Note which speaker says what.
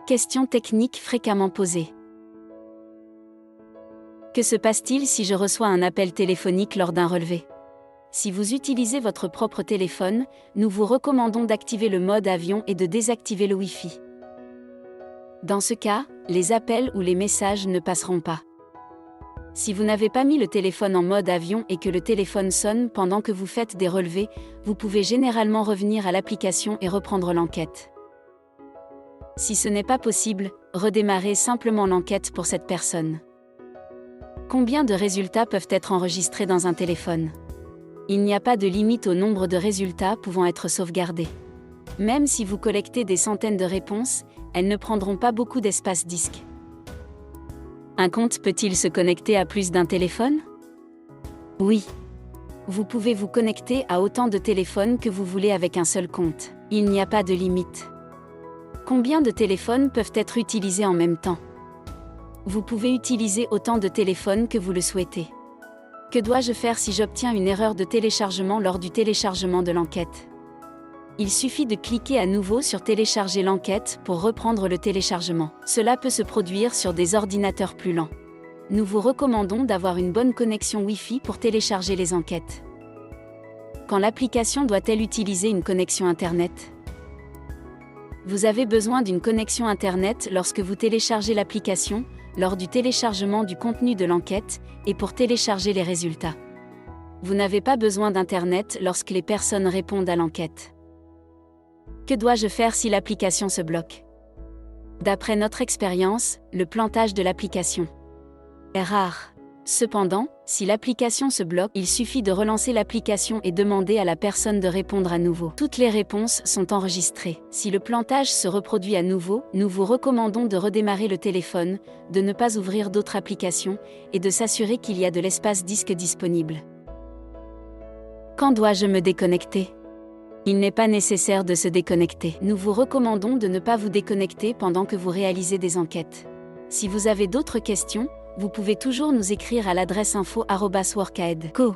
Speaker 1: Question technique fréquemment posée. Que se passe-t-il si je reçois un appel téléphonique lors d'un relevé? Si vous utilisez votre propre téléphone, nous vous recommandons d'activer le mode avion et de désactiver le Wi-Fi. Dans ce cas, les appels ou les messages ne passeront pas. Si vous n'avez pas mis le téléphone en mode avion et que le téléphone sonne pendant que vous faites des relevés, vous pouvez généralement revenir à l'application et reprendre l'enquête. Si ce n'est pas possible, redémarrez simplement l'enquête pour cette personne. Combien de résultats peuvent être enregistrés dans un téléphone? Il n'y a pas de limite au nombre de résultats pouvant être sauvegardés. Même si vous collectez des centaines de réponses, elles ne prendront pas beaucoup d'espace disque. Un compte peut-il se connecter à plus d'un téléphone? Oui. Vous pouvez vous connecter à autant de téléphones que vous voulez avec un seul compte. Il n'y a pas de limite. Combien de téléphones peuvent être utilisés en même temps? Vous pouvez utiliser autant de téléphones que vous le souhaitez. Que dois-je faire si j'obtiens une erreur de téléchargement lors du téléchargement de l'enquête? Il suffit de cliquer à nouveau sur Télécharger l'enquête pour reprendre le téléchargement. Cela peut se produire sur des ordinateurs plus lents. Nous vous recommandons d'avoir une bonne connexion Wi-Fi pour télécharger les enquêtes. Quand l'application doit-elle utiliser une connexion Internet? Vous avez besoin d'une connexion Internet lorsque vous téléchargez l'application, lors du téléchargement du contenu de l'enquête, et pour télécharger les résultats. Vous n'avez pas besoin d'Internet lorsque les personnes répondent à l'enquête. Que dois-je faire si l'application se bloque? D'après notre expérience, le plantage de l'application est rare. Cependant, si l'application se bloque, il suffit de relancer l'application et demander à la personne de répondre à nouveau. Toutes les réponses sont enregistrées. Si le plantage se reproduit à nouveau, nous vous recommandons de redémarrer le téléphone, de ne pas ouvrir d'autres applications, et de s'assurer qu'il y a de l'espace disque disponible. Quand dois-je me déconnecter? Il n'est pas nécessaire de se déconnecter. Nous vous recommandons de ne pas vous déconnecter pendant que vous réalisez des enquêtes. Si vous avez d'autres questions, vous pouvez toujours nous écrire à l'adresse info@workahead.co.